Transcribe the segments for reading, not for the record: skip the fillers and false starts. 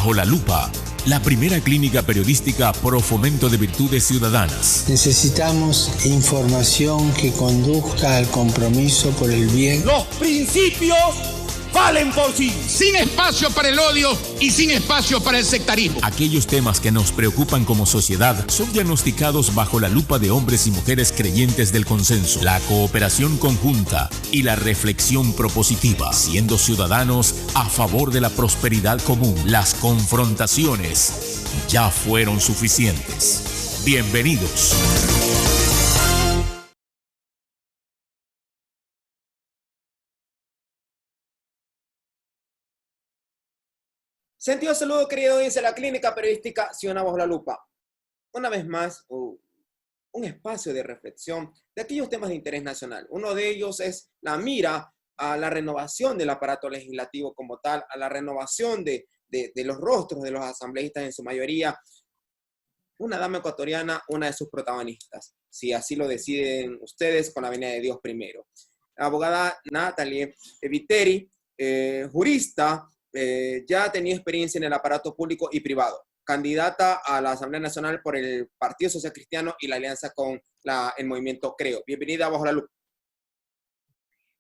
Bajo la Lupa, la primera clínica periodística pro fomento de virtudes ciudadanas. Necesitamos información que conduzca al compromiso por el bien. Los principios valen por sí. Sin espacio para el odio y sin espacio para el sectarismo. Aquellos temas que nos preocupan como sociedad son diagnosticados bajo la lupa de hombres y mujeres creyentes del consenso, la cooperación conjunta y la reflexión propositiva, siendo ciudadanos a favor de la prosperidad común. Las confrontaciones ya fueron suficientes. Bienvenidos. Sentido saludo, querido audiencia de la clínica periodística Ciudadana Bajo la Lupa. Una vez más, un espacio de reflexión de aquellos temas de interés nacional. Uno de ellos es la mira a la renovación del aparato legislativo como tal, a la renovación de los rostros de los asambleístas en su mayoría. Una dama ecuatoriana, una de sus protagonistas, si así lo deciden ustedes, con la venia de Dios primero. La abogada Natalie Viteri, jurista, ya ha tenido experiencia en el aparato público y privado, candidata a la Asamblea Nacional por el Partido Social Cristiano y la alianza con el movimiento Creo. Bienvenida a Bajo la Lupa.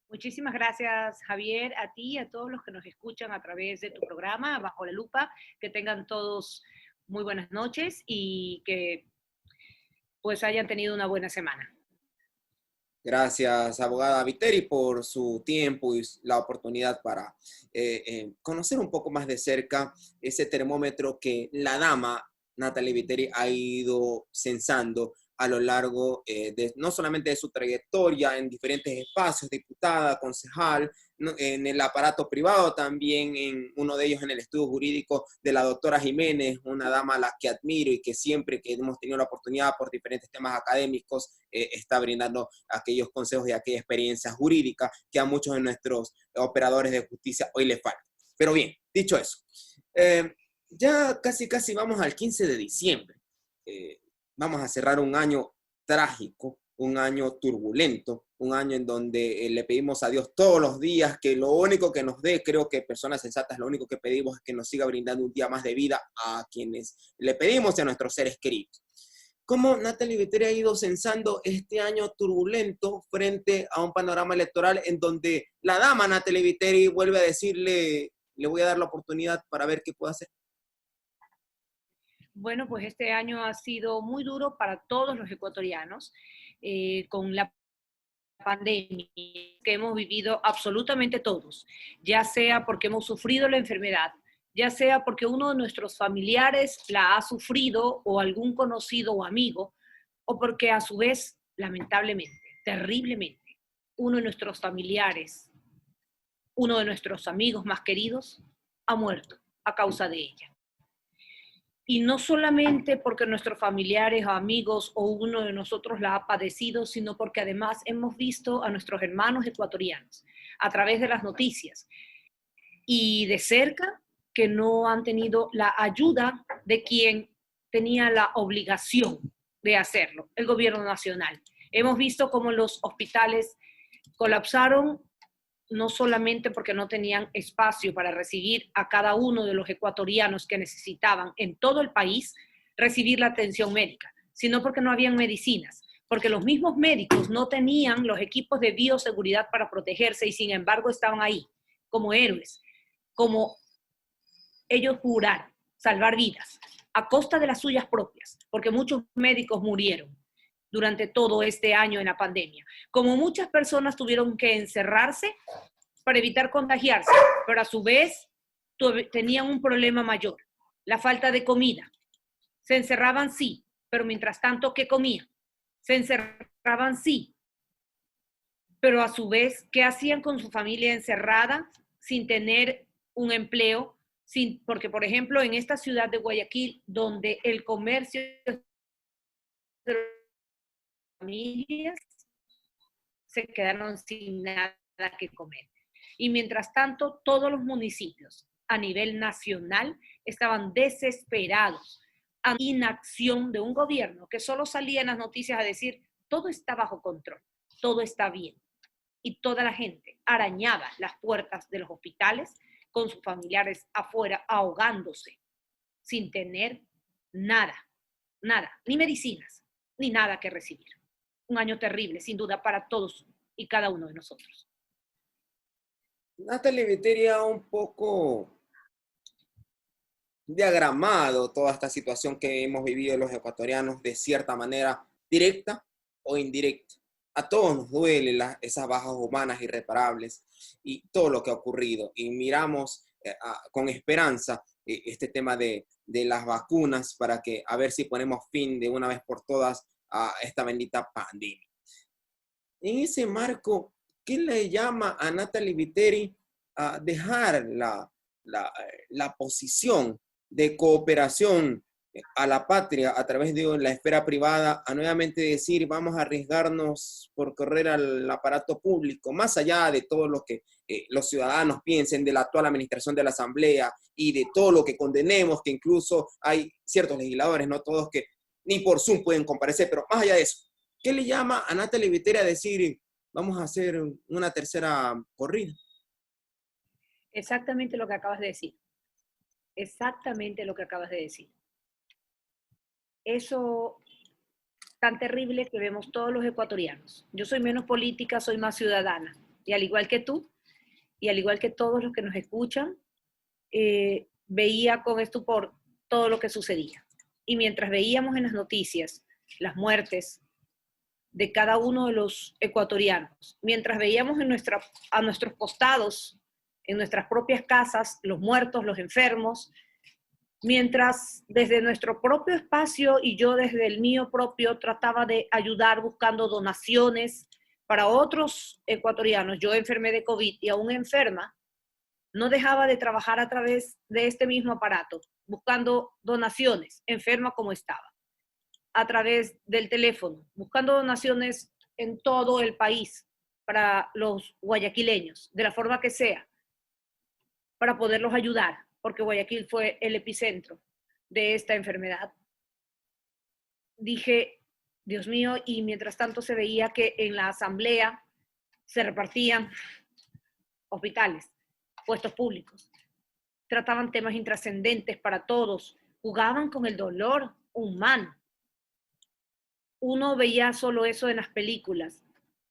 Muchísimas gracias, Javier, a ti y a todos los que nos escuchan a través de tu programa Bajo la Lupa. Que tengan todos muy buenas noches y que pues hayan tenido una buena semana. Gracias, abogada Viteri, por su tiempo y la oportunidad para conocer un poco más de cerca ese termómetro que la dama Natalie Viteri ha ido censando a lo largo no solamente de su trayectoria en diferentes espacios, diputada, concejal, en el aparato privado, también en uno de ellos en el estudio jurídico de la doctora Jiménez, una dama a la que admiro y que siempre que hemos tenido la oportunidad por diferentes temas académicos está brindando aquellos consejos y aquella experiencia jurídica que a muchos de nuestros operadores de justicia hoy les falta. Pero bien, dicho eso, ya casi vamos al 15 de diciembre. Vamos a cerrar un año trágico, un año turbulento, un año en donde le pedimos a Dios todos los días que lo único que nos dé, creo que personas sensatas, lo único que pedimos es que nos siga brindando un día más de vida a quienes le pedimos y a nuestros seres queridos. ¿Cómo Natalie Viteri ha ido censando este año turbulento frente a un panorama electoral en donde la dama Natalie Viteri vuelve a decirle, le voy a dar la oportunidad para ver qué puede hacer? Bueno, pues este año ha sido muy duro para todos los ecuatorianos, con la pandemia que hemos vivido absolutamente todos, ya sea porque hemos sufrido la enfermedad, ya sea porque uno de nuestros familiares la ha sufrido o algún conocido o amigo, o porque a su vez, lamentablemente, terriblemente, uno de nuestros familiares, uno de nuestros amigos más queridos, ha muerto a causa de ella. Y no solamente porque nuestros familiares o amigos o uno de nosotros la ha padecido, sino porque además hemos visto a nuestros hermanos ecuatorianos a través de las noticias y de cerca que no han tenido la ayuda de quien tenía la obligación de hacerlo, el gobierno nacional. Hemos visto cómo los hospitales colapsaron, no solamente porque no tenían espacio para recibir a cada uno de los ecuatorianos que necesitaban en todo el país recibir la atención médica, sino porque no habían medicinas, porque los mismos médicos no tenían los equipos de bioseguridad para protegerse y sin embargo estaban ahí como héroes, como ellos juraron salvar vidas a costa de las suyas propias, porque muchos médicos murieron durante todo este año en la pandemia. Como muchas personas tuvieron que encerrarse para evitar contagiarse, pero a su vez tenían un problema mayor, la falta de comida. Se encerraban, sí, pero mientras tanto, ¿qué comían? Se encerraban, sí, pero a su vez, ¿qué hacían con su familia encerrada sin tener un empleo? Porque, por ejemplo, en esta ciudad de Guayaquil, donde el comercio de familias se quedaron sin nada que comer. Y mientras tanto, todos los municipios a nivel nacional estaban desesperados ante la inacción de un gobierno que solo salía en las noticias a decir todo está bajo control, todo está bien. Y toda la gente arañaba las puertas de los hospitales con sus familiares afuera ahogándose sin tener nada, nada, ni medicinas, ni nada que recibir. Un año terrible, sin duda, para todos y cada uno de nosotros. Natalie Viteri ha un poco diagramado toda esta situación que hemos vivido los ecuatorianos de cierta manera directa o indirecta. A todos nos duelen esas bajas humanas irreparables y todo lo que ha ocurrido. Y miramos con esperanza este tema de las vacunas para que a ver si ponemos fin de una vez por todas a esta bendita pandemia. En ese marco, ¿qué le llama a Natalie Viteri a dejar la posición de cooperación a la patria a través de la esfera privada, a nuevamente decir vamos a arriesgarnos por correr al aparato público, más allá de todo lo que los ciudadanos piensen de la actual administración de la Asamblea y de todo lo que condenemos, que incluso hay ciertos legisladores, no todos, que ni por Zoom pueden comparecer, pero más allá de eso, ¿qué le llama a Natalie Viteri a decir vamos a hacer una tercera corrida? Exactamente lo que acabas de decir. Exactamente lo que acabas de decir. Eso tan terrible que vemos todos los ecuatorianos. Yo soy menos política, soy más ciudadana. Y al igual que tú, y al igual que todos los que nos escuchan, veía con estupor todo lo que sucedía. Y mientras veíamos en las noticias las muertes de cada uno de los ecuatorianos, mientras veíamos a nuestros costados, en nuestras propias casas, los muertos, los enfermos, mientras desde nuestro propio espacio y yo desde el mío propio trataba de ayudar buscando donaciones para otros ecuatorianos. Yo enfermé de COVID y aún enferma, no dejaba de trabajar a través de este mismo aparato, buscando donaciones, enferma como estaba, a través del teléfono, buscando donaciones en todo el país para los guayaquileños, de la forma que sea, para poderlos ayudar, porque Guayaquil fue el epicentro de esta enfermedad. Dije, Dios mío, y mientras tanto se veía que en la asamblea se repartían hospitales, puestos públicos, trataban temas intrascendentes para todos, jugaban con el dolor humano. Uno veía solo eso en las películas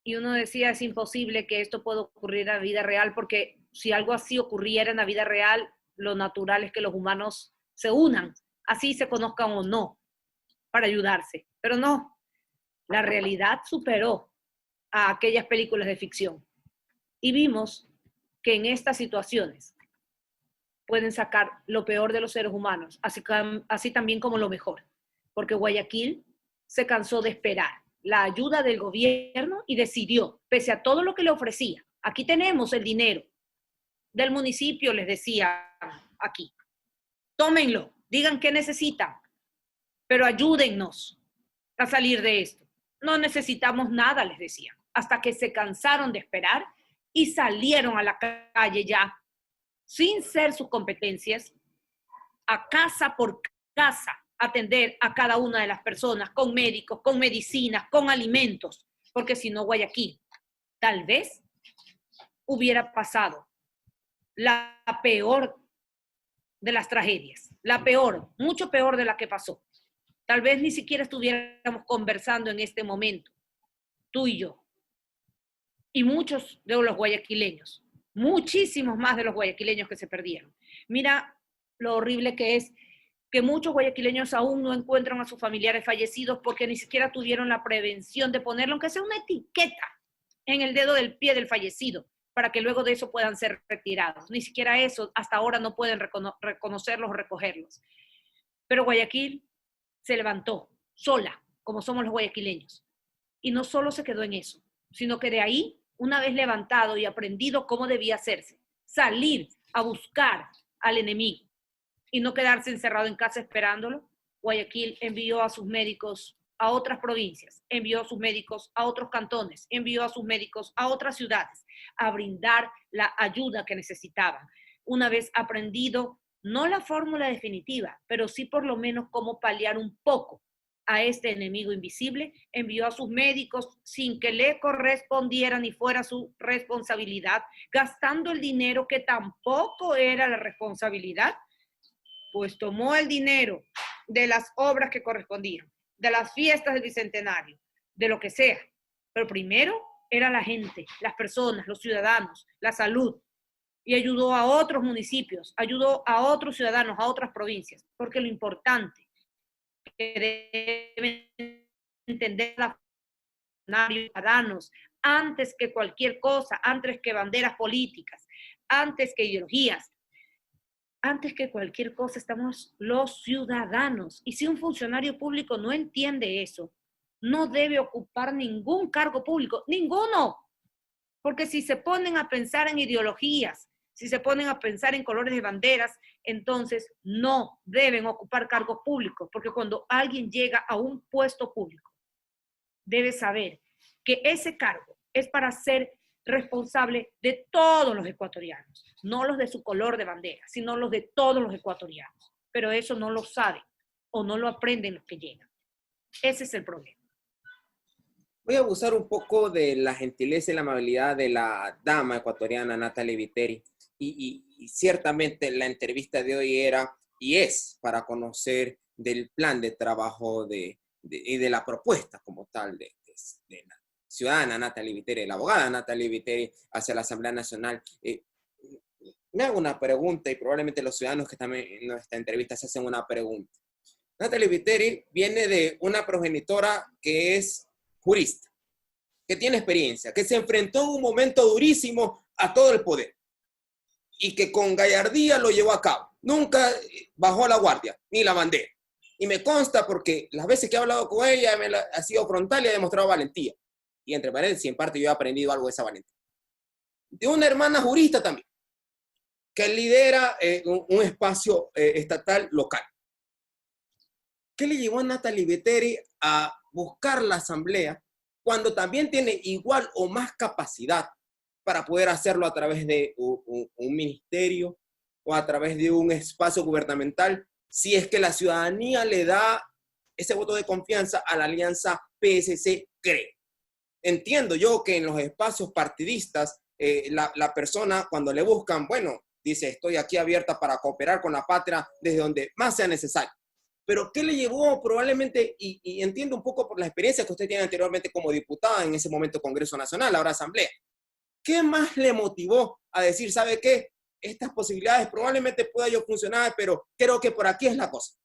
y uno decía, es imposible que esto pueda ocurrir en la vida real, porque si algo así ocurriera en la vida real, lo natural es que los humanos se unan, así se conozcan o no, para ayudarse. Pero no, la realidad superó a aquellas películas de ficción. Y vimos que en estas situaciones pueden sacar lo peor de los seres humanos, así también como lo mejor. Porque Guayaquil se cansó de esperar la ayuda del gobierno y decidió, pese a todo lo que le ofrecía, aquí tenemos el dinero del municipio, les decía aquí, tómenlo, digan qué necesitan, pero ayúdennos a salir de esto. No necesitamos nada, les decía, hasta que se cansaron de esperar y salieron a la calle ya, sin ser sus competencias, a casa por casa, atender a cada una de las personas, con médicos, con medicinas, con alimentos, porque si no, Guayaquil, tal vez hubiera pasado la peor de las tragedias, la peor, mucho peor de la que pasó. Tal vez ni siquiera estuviéramos conversando en este momento, tú y yo, y muchos de los guayaquileños, muchísimos más de los guayaquileños que se perdieron. Mira lo horrible que es que muchos guayaquileños aún no encuentran a sus familiares fallecidos porque ni siquiera tuvieron la prevención de ponerlo, aunque sea una etiqueta en el dedo del pie del fallecido, para que luego de eso puedan ser retirados. Ni siquiera eso, hasta ahora no pueden reconocerlos o recogerlos. Pero Guayaquil se levantó sola, como somos los guayaquileños. Y no solo se quedó en eso, sino que de ahí, una vez levantado y aprendido cómo debía hacerse, salir a buscar al enemigo y no quedarse encerrado en casa esperándolo, Guayaquil envió a sus médicos a otras provincias, envió a sus médicos a otros cantones, envió a sus médicos a otras ciudades a brindar la ayuda que necesitaban. Una vez aprendido, no la fórmula definitiva, pero sí por lo menos cómo paliar un poco a este enemigo invisible, envió a sus médicos sin que le correspondiera ni fuera su responsabilidad, gastando el dinero que tampoco era la responsabilidad, pues tomó el dinero de las obras que correspondían, de las fiestas del Bicentenario, de lo que sea. Pero primero era la gente, las personas, los ciudadanos, la salud. Y ayudó a otros municipios, ayudó a otros ciudadanos, a otras provincias. Porque lo importante que deben entender los ciudadanos, antes que cualquier cosa, antes que banderas políticas, antes que ideologías, antes que cualquier cosa estamos los ciudadanos. Y si un funcionario público no entiende eso, no debe ocupar ningún cargo público, ninguno. Porque si se ponen a pensar en ideologías, si se ponen a pensar en colores de banderas, entonces no deben ocupar cargos públicos, porque cuando alguien llega a un puesto público, debe saber que ese cargo es para ser responsable de todos los ecuatorianos, no los de su color de bandera, sino los de todos los ecuatorianos. Pero eso no lo saben o no lo aprenden los que llegan. Ese es el problema. Voy a abusar un poco de la gentileza y la amabilidad de la dama ecuatoriana Natalie Viteri. Y ciertamente la entrevista de hoy era y es para conocer del plan de trabajo y de la propuesta como tal de la ciudadana Natalie Viteri, la abogada Natalie Viteri hacia la Asamblea Nacional. Me hago una pregunta y probablemente los ciudadanos que están en esta entrevista se hacen una pregunta. Natalie Viteri viene de una progenitora que es jurista, que tiene experiencia, que se enfrentó en un momento durísimo a todo el poder y que con gallardía lo llevó a cabo. Nunca bajó la guardia, ni la bandera. Y me consta porque las veces que he hablado con ella ha sido frontal y ha demostrado valentía. Y entre paréntesis, en parte yo he aprendido algo de esa valentía. De una hermana jurista también, que lidera un espacio estatal local. ¿Qué le llevó a Natalie Viteri a buscar la asamblea cuando también tiene igual o más capacidad para poder hacerlo a través de un ministerio o a través de un espacio gubernamental, si es que la ciudadanía le da ese voto de confianza a la alianza PSC-CRE? Entiendo yo que en los espacios partidistas, la persona cuando le buscan, bueno, dice, estoy aquí abierta para cooperar con la patria desde donde más sea necesario. Pero ¿qué le llevó probablemente, y entiendo un poco por la experiencia que usted tiene anteriormente como diputada en ese momento Congreso Nacional, ahora Asamblea? ¿Qué más le motivó a decir, sabe qué? Estas posibilidades probablemente pueda yo funcionar, pero creo que por aquí es la cosa?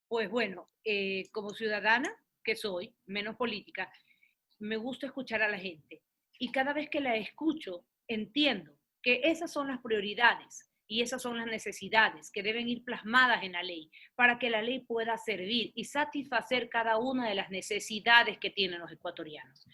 Pues bueno, como ciudadana que soy, menos política, me gusta escuchar a la gente. Y cada vez que la escucho, entiendo que esas son las prioridades y esas son las necesidades que deben ir plasmadas en la ley para que la ley pueda servir y satisfacer cada una de las necesidades que tienen los ecuatorianos.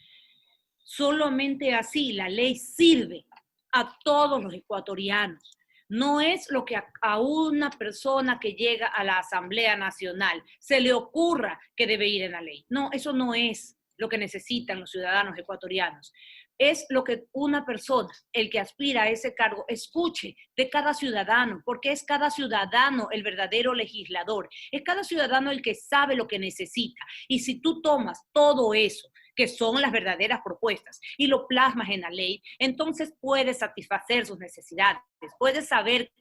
Solamente así la ley sirve a todos los ecuatorianos. No es lo que a una persona que llega a la Asamblea Nacional se le ocurra que debe ir en la ley. No, eso no es lo que necesitan los ciudadanos ecuatorianos. Es lo que una persona, el que aspira a ese cargo, escuche de cada ciudadano, porque es cada ciudadano el verdadero legislador. Es cada ciudadano el que sabe lo que necesita. Y si tú tomas todo eso, que son las verdaderas propuestas, y lo plasmas en la ley, entonces puedes satisfacer sus necesidades, puedes saber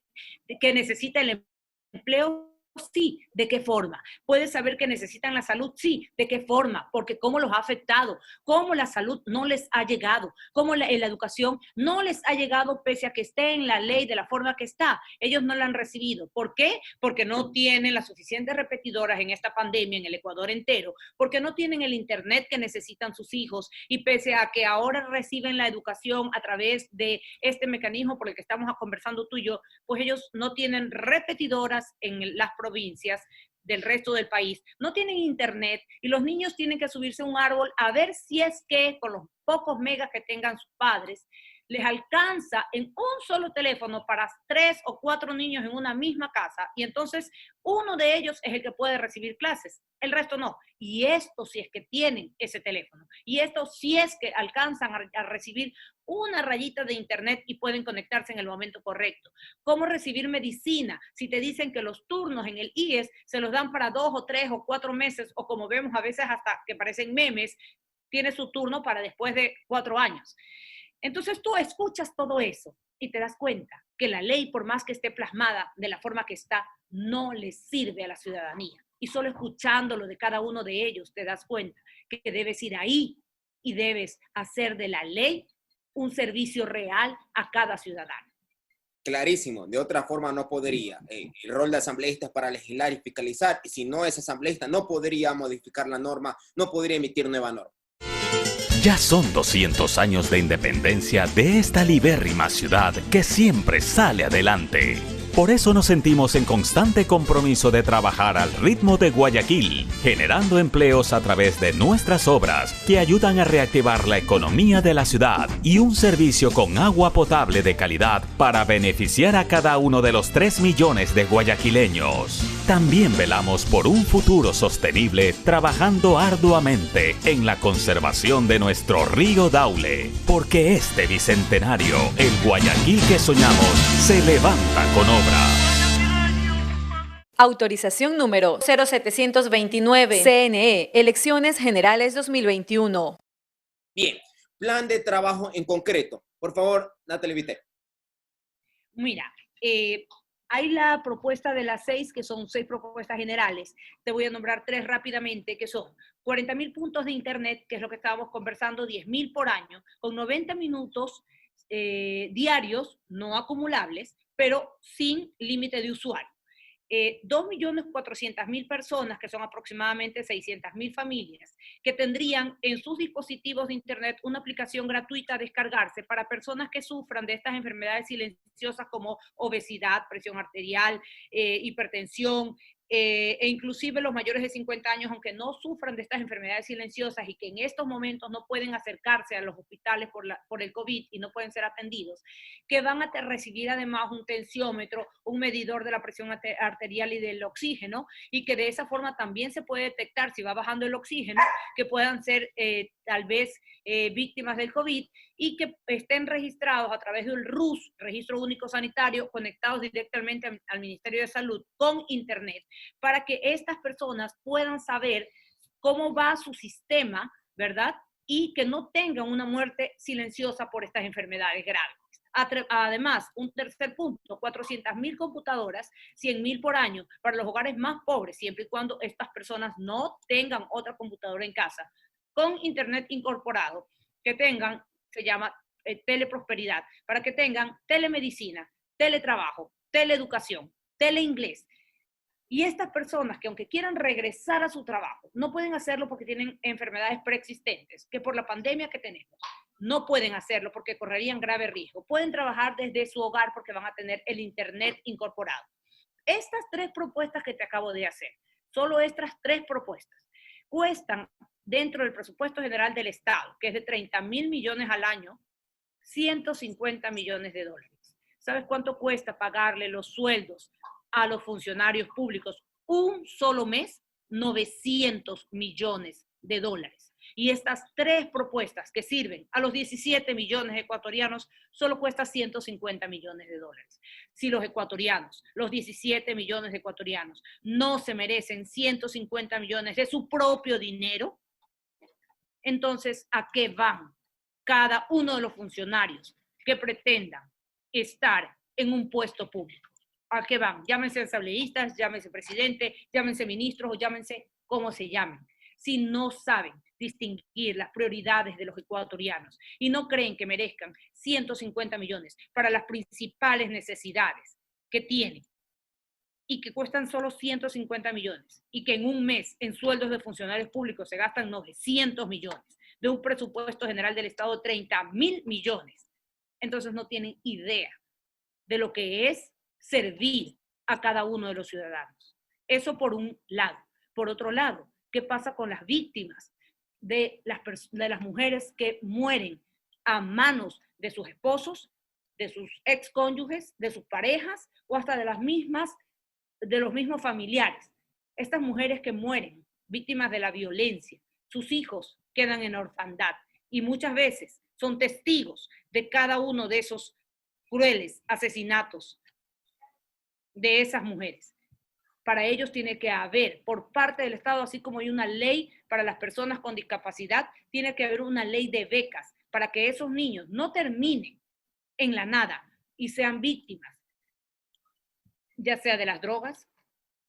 que necesita el empleo. Sí, ¿de qué forma? Puedes saber que necesitan la salud, sí, ¿de qué forma? Porque cómo los ha afectado, cómo la salud no les ha llegado, cómo la educación no les ha llegado pese a que esté en la ley de la forma que está. Ellos no la han recibido. ¿Por qué? Porque no tienen las suficientes repetidoras en esta pandemia en el Ecuador entero, porque no tienen el internet que necesitan sus hijos y pese a que ahora reciben la educación a través de este mecanismo por el que estamos conversando tú y yo, pues ellos no tienen repetidoras en las provincias del resto del país, no tienen internet y los niños tienen que subirse a un árbol a ver si es que con los pocos megas que tengan sus padres les alcanza en un solo teléfono para 3 o 4 niños en una misma casa y entonces uno de ellos es el que puede recibir clases, el resto no. Y esto si es que tienen ese teléfono y esto si es que alcanzan a recibir una rayita de internet y pueden conectarse en el momento correcto. ¿Cómo recibir medicina? Si te dicen que los turnos en el IES se los dan para 2 o 3 o 4 meses o como vemos a veces hasta que parecen memes, tiene su turno para después de 4 años. Entonces tú escuchas todo eso y te das cuenta que la ley, por más que esté plasmada de la forma que está, no le sirve a la ciudadanía. Y solo escuchándolo de cada uno de ellos te das cuenta que debes ir ahí y debes hacer de la ley un servicio real a cada ciudadano. Clarísimo, de otra forma no podría. El rol de asambleísta es para legislar y fiscalizar, y si no es asambleísta no podría modificar la norma, no podría emitir nueva norma. Ya son 200 años de independencia de esta libérrima ciudad que siempre sale adelante. Por eso nos sentimos en constante compromiso de trabajar al ritmo de Guayaquil, generando empleos a través de nuestras obras que ayudan a reactivar la economía de la ciudad y un servicio con agua potable de calidad para beneficiar a cada uno de los 3 millones de guayaquileños. También velamos por un futuro sostenible, trabajando arduamente en la conservación de nuestro río Daule, porque este bicentenario, el Guayaquil que soñamos, se levanta con obras. Autorización número 0729, CNE, Elecciones Generales 2021. Bien, plan de trabajo en concreto. Por favor, Natalie Vité. Mira, hay la propuesta de las 6, que son 6 propuestas generales. Te voy a nombrar 3 rápidamente, que son 40.000 puntos de internet, que es lo que estábamos conversando, 10.000 por año, con 90 minutos diarios, no acumulables, pero sin límite de usuario. 2.400.000 personas, que son aproximadamente 600.000 familias, que tendrían en sus dispositivos de internet una aplicación gratuita a descargarse para personas que sufran de estas enfermedades silenciosas como obesidad, presión arterial, hipertensión, e inclusive los mayores de 50 años, aunque no sufran de estas enfermedades silenciosas y que en estos momentos no pueden acercarse a los hospitales por el COVID y no pueden ser atendidos, que van a recibir además un tensiómetro, un medidor de la presión arterial y del oxígeno, y que de esa forma también se puede detectar si va bajando el oxígeno, que puedan ser tal vez víctimas del COVID, y que estén registrados a través del RUS, Registro Único Sanitario, conectados directamente al Ministerio de Salud con Internet, para que estas personas puedan saber cómo va su sistema, ¿verdad? Y que no tengan una muerte silenciosa por estas enfermedades graves. Además, un tercer punto, 400.000 computadoras, 100.000 por año para los hogares más pobres, siempre y cuando estas personas no tengan otra computadora en casa, con Internet incorporado, que tengan, se llama teleprosperidad, para que tengan telemedicina, teletrabajo, teleeducación, teleinglés. Y estas personas que aunque quieran regresar a su trabajo, no pueden hacerlo porque tienen enfermedades preexistentes, que por la pandemia que tenemos, no pueden hacerlo porque correrían grave riesgo. Pueden trabajar desde su hogar porque van a tener el Internet incorporado. Estas 3 propuestas que te acabo de hacer, solo estas 3 propuestas, cuestan dentro del presupuesto general del Estado, que es de 30.000 millones al año, 150 millones de dólares. ¿Sabes cuánto cuesta pagarle los sueldos a los funcionarios públicos? Un solo mes, 900 millones de dólares. Y estas 3 propuestas que sirven a los 17 millones de ecuatorianos solo cuesta 150 millones de dólares. Si los ecuatorianos, los 17 millones de ecuatorianos, no se merecen 150 millones de su propio dinero, entonces, ¿a qué van cada uno de los funcionarios que pretendan estar en un puesto público? ¿A qué van? Llámense asambleístas, llámense presidente, llámense ministros o llámense como se llamen. Si no saben distinguir las prioridades de los ecuatorianos y no creen que merezcan 150 millones para las principales necesidades que tienen y que cuestan solo 150 millones y que en un mes en sueldos de funcionarios públicos se gastan 900 millones de un presupuesto general del Estado de 30.000 millones, entonces no tienen idea de lo que es servir a cada uno de los ciudadanos. Eso por un lado. Por otro lado, ¿qué pasa con las víctimas de las mujeres que mueren a manos de sus esposos, de sus excónyuges, de sus parejas o hasta de los mismos familiares? Estas mujeres que mueren víctimas de la violencia, sus hijos quedan en orfandad y muchas veces son testigos de cada uno de esos crueles asesinatos de esas mujeres. Para ellos tiene que haber, por parte del Estado, así como hay una ley para las personas con discapacidad, tiene que haber una ley de becas para que esos niños no terminen en la nada y sean víctimas, ya sea de las drogas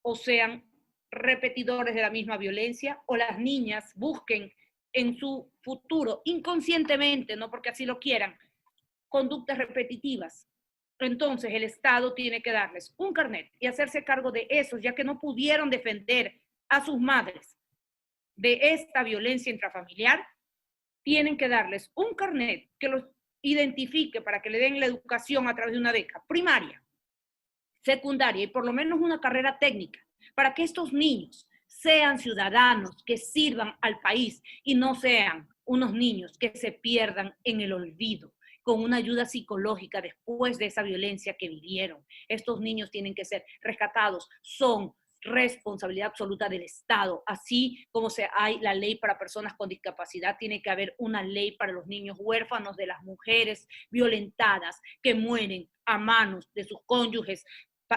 o sean repetidores de la misma violencia, o las niñas busquen en su futuro, inconscientemente, no porque así lo quieran, conductas repetitivas. Entonces el Estado tiene que darles un carnet y hacerse cargo de esos, ya que no pudieron defender a sus madres de esta violencia intrafamiliar. Tienen que darles un carnet que los identifique para que le den la educación a través de una beca primaria, secundaria y por lo menos una carrera técnica, para que estos niños sean ciudadanos que sirvan al país y no sean unos niños que se pierdan en el olvido, con una ayuda psicológica después de esa violencia que vivieron. Estos niños tienen que ser rescatados, son responsabilidad absoluta del Estado, así como hay la ley para personas con discapacidad, tiene que haber una ley para los niños huérfanos, de las mujeres violentadas que mueren a manos de sus cónyuges,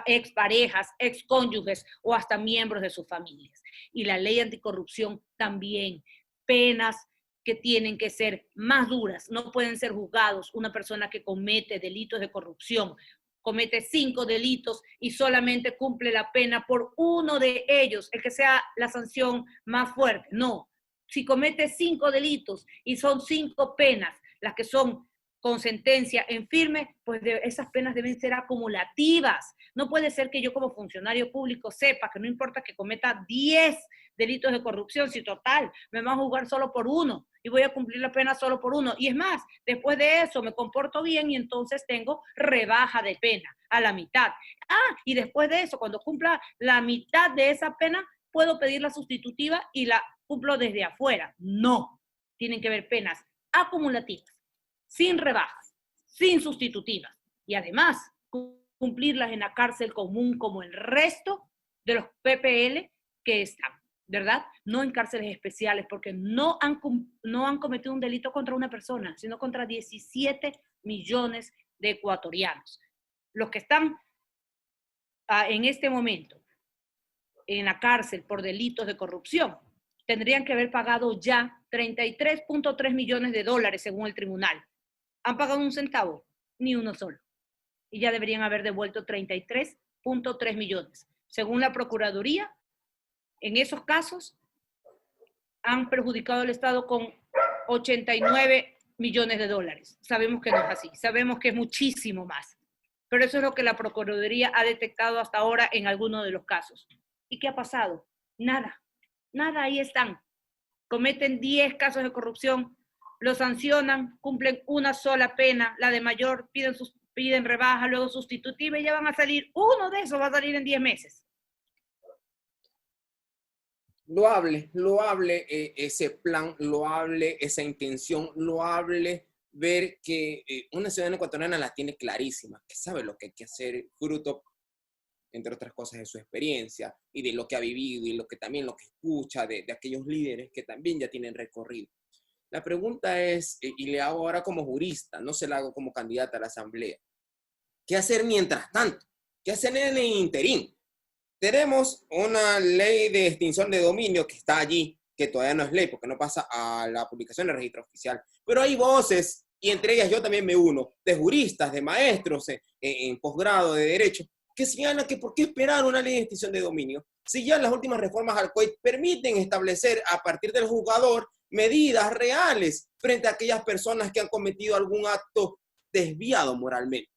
exparejas, excónyuges o hasta miembros de sus familias. Y la ley anticorrupción también, penas que tienen que ser más duras, no pueden ser juzgados una persona que comete delitos de corrupción, comete 5 delitos y solamente cumple la pena por uno de ellos, el que sea la sanción más fuerte. No, si comete 5 delitos y son 5 penas las que son con sentencia en firme, pues esas penas deben ser acumulativas. No puede ser que yo como funcionario público sepa que no importa que cometa 10 delitos de corrupción, si total, me van a juzgar solo por uno y voy a cumplir la pena solo por uno. Y es más, después de eso me comporto bien y entonces tengo rebaja de pena a la mitad. Y después de eso, cuando cumpla la mitad de esa pena, puedo pedir la sustitutiva y la cumplo desde afuera. No, tienen que haber penas acumulativas, sin rebajas, sin sustitutivas, y además cumplirlas en la cárcel común como el resto de los PPL que están, ¿verdad? No en cárceles especiales, porque no han cometido un delito contra una persona, sino contra 17 millones de ecuatorianos. Los que están en este momento en la cárcel por delitos de corrupción tendrían que haber pagado ya 33.3 millones de dólares según el tribunal. ¿Han pagado un centavo? Ni uno solo. Y ya deberían haber devuelto 33.3 millones. Según la Procuraduría, en esos casos han perjudicado al Estado con 89 millones de dólares. Sabemos que no es así, sabemos que es muchísimo más. Pero eso es lo que la Procuraduría ha detectado hasta ahora en algunos de los casos. ¿Y qué ha pasado? Nada, nada, ahí están. Cometen 10 casos de corrupción, los sancionan, cumplen una sola pena, la de mayor, piden rebaja, luego sustitutiva y ya van a salir, uno de esos va a salir en 10 meses. Loable ese plan, loable esa intención, loable ver que una ciudadana ecuatoriana la tiene clarísima, que sabe lo que hay que hacer, fruto, entre otras cosas, de su experiencia y de lo que ha vivido y también lo que escucha de aquellos líderes que también ya tienen recorrido. La pregunta es, y le hago ahora como jurista, no se la hago como candidata a la asamblea, ¿qué hacer mientras tanto? ¿Qué hacer en el interín? Tenemos una ley de extinción de dominio que está allí, que todavía no es ley porque no pasa a la publicación del registro oficial, pero hay voces, y entre ellas yo también me uno, de juristas, de maestros en posgrado de Derecho, que señalan que por qué esperar una ley de extinción de dominio, si ya las últimas reformas al COIT permiten establecer a partir del juzgador medidas reales frente a aquellas personas que han cometido algún acto desviado moralmente.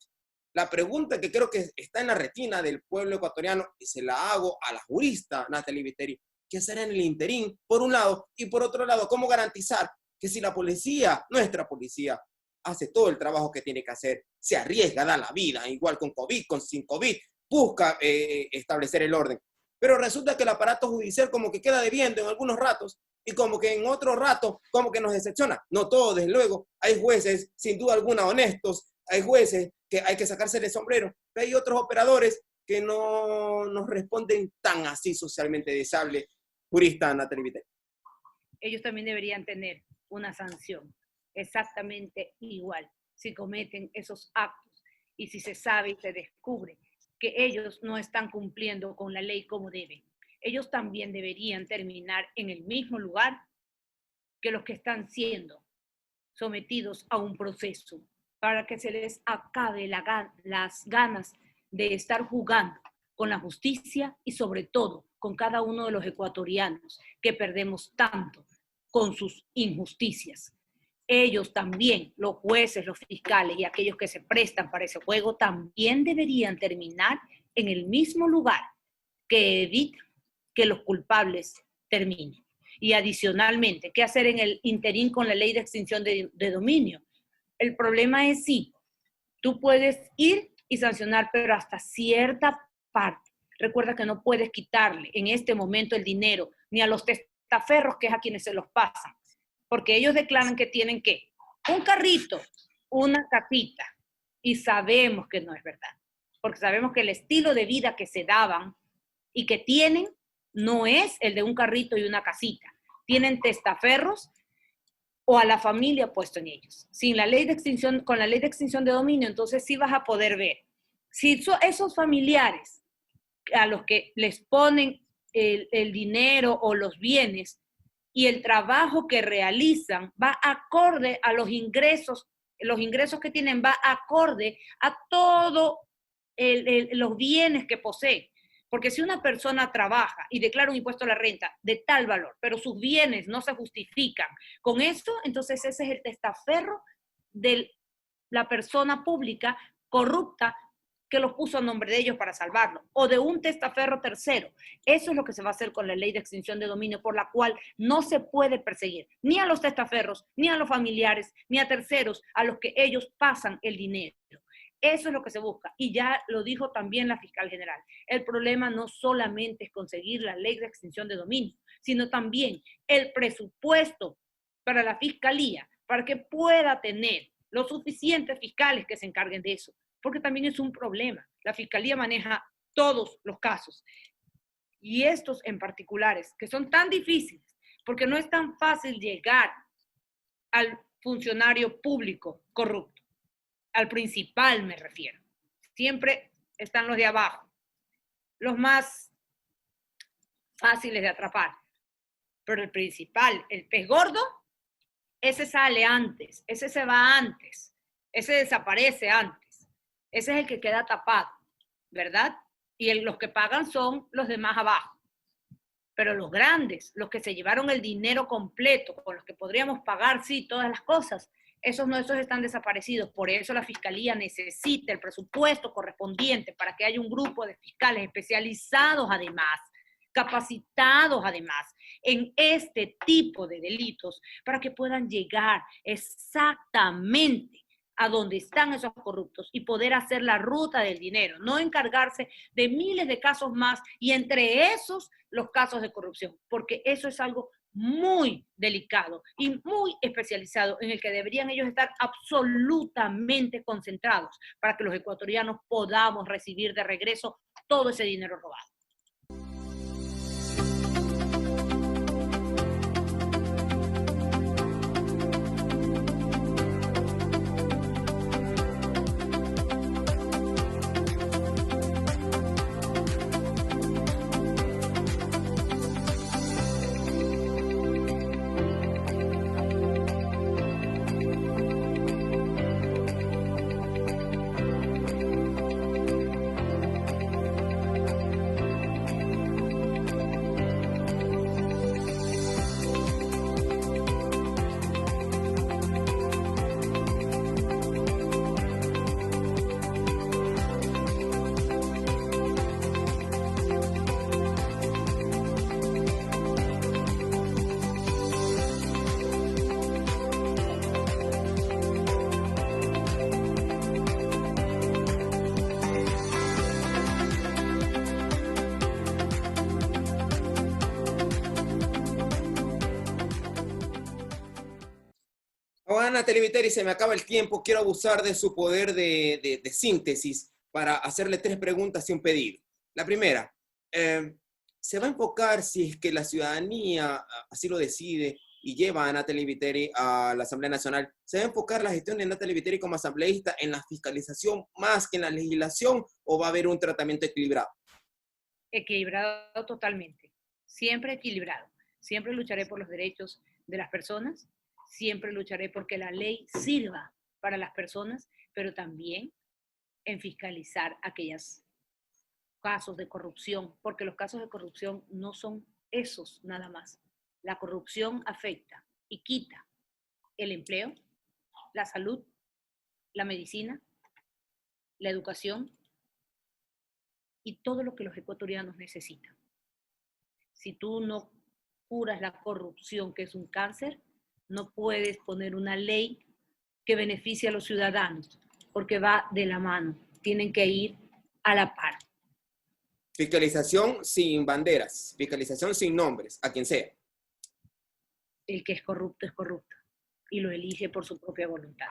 La pregunta que creo que está en la retina del pueblo ecuatoriano, y se la hago a la jurista Natalie Viteri, ¿qué hacer en el interín, por un lado? Y por otro lado, ¿cómo garantizar que si la policía, nuestra policía, hace todo el trabajo que tiene que hacer, se arriesga, da la vida, igual con COVID, con sin COVID, busca establecer el orden? Pero resulta que el aparato judicial como que queda debiendo en algunos ratos, y como que en otros ratos como que nos decepciona. No todo, desde luego. Hay jueces, sin duda alguna, honestos. Hay jueces que hay que sacarse el sombrero. Pero hay otros operadores que no nos responden tan así socialmente deseable. Jurista Natalie Viteri. Ellos también deberían tener una sanción exactamente igual si cometen esos actos y si se sabe y se descubre que ellos no están cumpliendo con la ley como deben. Ellos también deberían terminar en el mismo lugar que los que están siendo sometidos a un proceso para que se les acabe las ganas de estar jugando con la justicia y sobre todo con cada uno de los ecuatorianos que perdemos tanto con sus injusticias. Ellos también, los jueces, los fiscales y aquellos que se prestan para ese juego, también deberían terminar en el mismo lugar que evita que los culpables terminen. Y adicionalmente, ¿qué hacer en el interín con la ley de extinción de dominio? El problema es sí, tú puedes ir y sancionar, pero hasta cierta parte. Recuerda que no puedes quitarle en este momento el dinero ni a los testaferros, que es a quienes se los pasan, porque ellos declaran que tienen ¿qué? Un carrito, una casita, y sabemos que no es verdad, porque sabemos que el estilo de vida que se daban y que tienen no es el de un carrito y una casita. Tienen testaferros o a la familia puesto en ellos. Sin la ley de extinción, con la ley de extinción de dominio, entonces sí vas a poder ver si esos familiares a los que les ponen el dinero o los bienes y el trabajo que realizan va acorde a los ingresos que tienen, va acorde a todos los bienes que poseen. Porque si una persona trabaja y declara un impuesto a la renta de tal valor, pero sus bienes no se justifican con esto, entonces ese es el testaferro de la persona pública corrupta que los puso a nombre de ellos para salvarlo, o de un testaferro tercero. Eso es lo que se va a hacer con la ley de extinción de dominio, por la cual no se puede perseguir ni a los testaferros, ni a los familiares, ni a terceros a los que ellos pasan el dinero. Eso es lo que se busca, y ya lo dijo también la fiscal general. El problema no solamente es conseguir la ley de extinción de dominio, sino también el presupuesto para la fiscalía, para que pueda tener los suficientes fiscales que se encarguen de eso, porque también es un problema. La fiscalía maneja todos los casos, y estos en particulares, que son tan difíciles, porque no es tan fácil llegar al funcionario público corrupto. Al principal me refiero. Siempre están los de abajo, los más fáciles de atrapar. Pero el principal, el pez gordo, ese sale antes, ese se va antes, ese desaparece antes. Ese es el que queda tapado, ¿verdad? Y los que pagan son los de más abajo. Pero los grandes, los que se llevaron el dinero completo, con los que podríamos pagar, sí, todas las cosas, esos están desaparecidos. Por eso la fiscalía necesita el presupuesto correspondiente para que haya un grupo de fiscales especializados además, capacitados además en este tipo de delitos, para que puedan llegar exactamente a donde están esos corruptos y poder hacer la ruta del dinero, no encargarse de miles de casos más y entre esos los casos de corrupción, porque eso es algo muy delicado y muy especializado en el que deberían ellos estar absolutamente concentrados para que los ecuatorianos podamos recibir de regreso todo ese dinero robado. Natalie Viteri, se me acaba el tiempo. Quiero abusar de su poder de síntesis para hacerle 3 preguntas y un pedido. La primera, ¿se va a enfocar, si es que la ciudadanía así lo decide y lleva a Natalie Viteri a la Asamblea Nacional, ¿se va a enfocar la gestión de Natalie Viteri como asambleísta en la fiscalización más que en la legislación, o va a haber un tratamiento equilibrado? Equilibrado totalmente, siempre equilibrado. Siempre lucharé por los derechos de las personas, siempre lucharé porque la ley sirva para las personas, pero también en fiscalizar aquellos casos de corrupción, porque los casos de corrupción no son esos nada más. La corrupción afecta y quita el empleo, la salud, la medicina, la educación y todo lo que los ecuatorianos necesitan. Si tú no curas la corrupción, que es un cáncer, no puedes poner una ley que beneficie a los ciudadanos, porque va de la mano, tienen que ir a la par. Fiscalización sin banderas, fiscalización sin nombres, a quien sea. El que es corrupto y lo elige por su propia voluntad.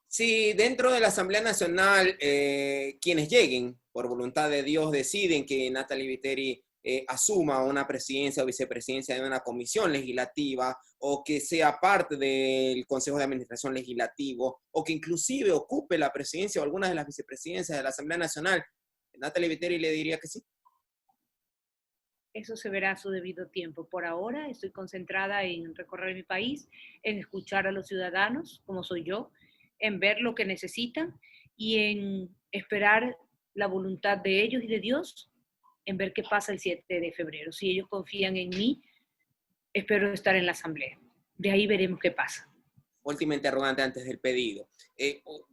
Si dentro de la Asamblea Nacional quienes lleguen por voluntad de Dios deciden que Natalie Viteri asuma una presidencia o vicepresidencia de una comisión legislativa o que sea parte del Consejo de Administración Legislativo o que inclusive ocupe la presidencia o alguna de las vicepresidencias de la Asamblea Nacional, Natalie Viteri le diría que sí. Eso se verá a su debido tiempo. Por ahora estoy concentrada en recorrer mi país, en escuchar a los ciudadanos, como soy yo, en ver lo que necesitan y en esperar la voluntad de ellos y de Dios, en ver qué pasa el 7 de febrero. Si ellos confían en mí, espero estar en la asamblea. De ahí veremos qué pasa. Última interrogante antes del pedido.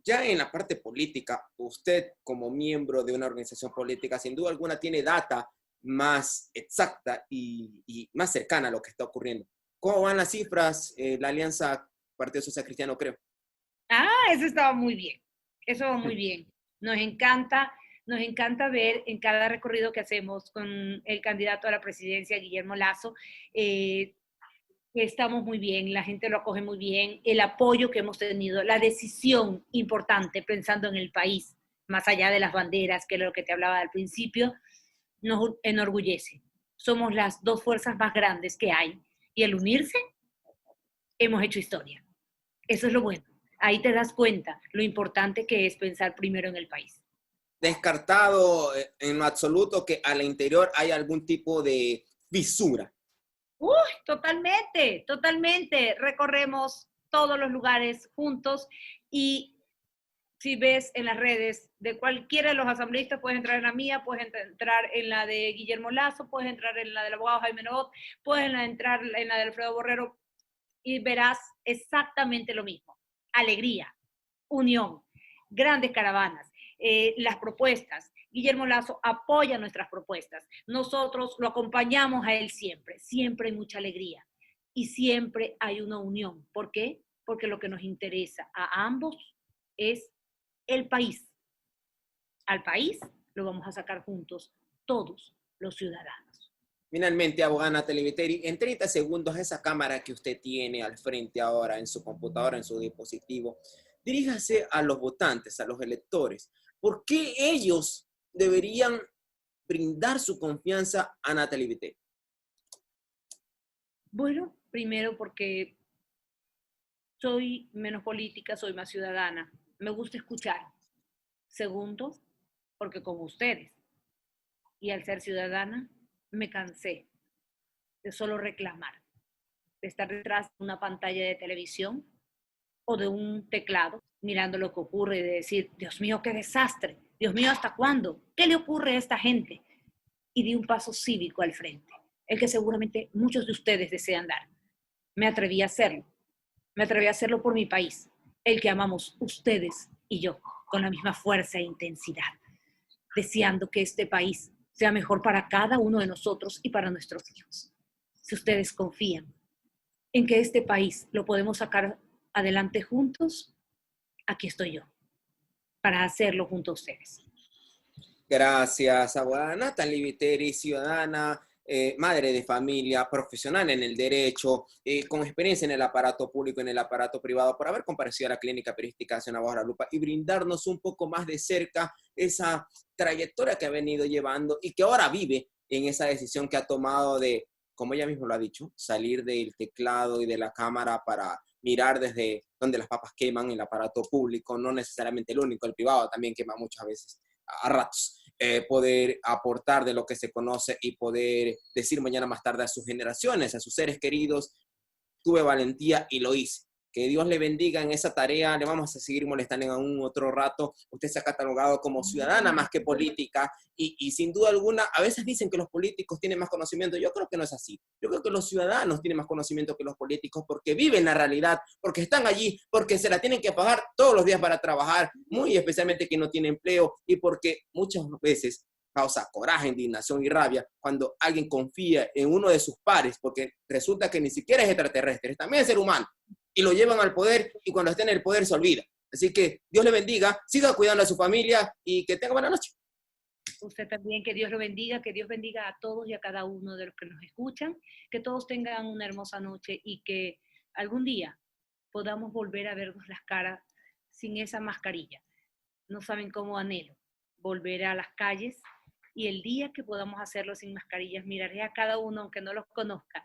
Ya en la parte política, usted como miembro de una organización política, sin duda alguna tiene data más exacta y más cercana a lo que está ocurriendo. ¿Cómo van las cifras? La alianza Partido Social Cristiano, creo. Eso estaba muy bien. Eso va muy bien. Nos encanta ver en cada recorrido que hacemos con el candidato a la presidencia, Guillermo Lasso, estamos muy bien, la gente lo acoge muy bien, el apoyo que hemos tenido, la decisión importante pensando en el país, más allá de las banderas, que es lo que te hablaba al principio, nos enorgullece. Somos las dos fuerzas más grandes que hay y al unirse hemos hecho historia. Eso es lo bueno. Ahí te das cuenta lo importante que es pensar primero en el país. Descartado en lo absoluto que al interior hay algún tipo de fisura. Totalmente, totalmente. Recorremos todos los lugares juntos y si ves en las redes de cualquiera de los asambleístas, puedes entrar en la mía, puedes entrar en la de Guillermo Lasso, puedes entrar en la del abogado Jaime Nebot, puedes entrar en la de Alfredo Borrero y verás exactamente lo mismo. Alegría, unión, grandes caravanas, las propuestas. Guillermo Lasso apoya nuestras propuestas. Nosotros lo acompañamos a él siempre. Siempre hay mucha alegría y siempre hay una unión. ¿Por qué? Porque lo que nos interesa a ambos es el país. Al país lo vamos a sacar juntos todos los ciudadanos. Finalmente, abogada Natalie Viteri, en 30 segundos, esa cámara que usted tiene al frente ahora en su computadora, en su dispositivo, diríjase a los votantes, a los electores. ¿Por qué ellos deberían brindar su confianza a Natalie Viteri? Bueno, primero porque soy menos política, soy más ciudadana. Me gusta escuchar. Segundo, porque como ustedes, y al ser ciudadana, me cansé de solo reclamar, de estar detrás de una pantalla de televisión o de un teclado mirando lo que ocurre y de decir, Dios mío, qué desastre, Dios mío, ¿hasta cuándo? ¿Qué le ocurre a esta gente? Y di un paso cívico al frente, el que seguramente muchos de ustedes desean dar. Me atreví a hacerlo. Me atreví a hacerlo por mi país, el que amamos ustedes y yo, con la misma fuerza e intensidad, deseando que este país sea mejor para cada uno de nosotros y para nuestros hijos. Si ustedes confían en que este país lo podemos sacar adelante juntos, aquí estoy yo, para hacerlo junto a ustedes. Gracias, abogada Natalie Viteri, ciudadana, madre de familia, profesional en el derecho, con experiencia en el aparato público, en el aparato privado, por haber comparecido a la Clínica Periodística de Bajo la Lupa y brindarnos un poco más de cerca esa trayectoria que ha venido llevando y que ahora vive en esa decisión que ha tomado de, como ella misma lo ha dicho, salir del teclado y de la cámara para mirar desde donde las papas queman, el aparato público, no necesariamente el único, el privado también quema muchas veces, a ratos. Poder aportar de lo que se conoce y poder decir mañana más tarde a sus generaciones, a sus seres queridos, tuve valentía y lo hice. Que Dios le bendiga en esa tarea. Le vamos a seguir molestando en un otro rato. Usted se ha catalogado como ciudadana más que política y sin duda alguna, a veces dicen que los políticos tienen más conocimiento. Yo creo que no es así. Yo creo que los ciudadanos tienen más conocimiento que los políticos porque viven la realidad, porque están allí, porque se la tienen que pagar todos los días para trabajar, muy especialmente quien no tiene empleo y porque muchas veces causa coraje, indignación y rabia cuando alguien confía en uno de sus pares, porque resulta que ni siquiera es extraterrestre, es también ser humano, y lo llevan al poder y cuando está en el poder se olvida. Así que Dios le bendiga, siga cuidando a su familia y que tenga buena noche. Usted también, que Dios lo bendiga, que Dios bendiga a todos y a cada uno de los que nos escuchan, que todos tengan una hermosa noche y que algún día podamos volver a vernos las caras sin esa mascarilla. No saben cómo anhelo volver a las calles y el día que podamos hacerlo sin mascarillas, miraré a cada uno aunque no los conozca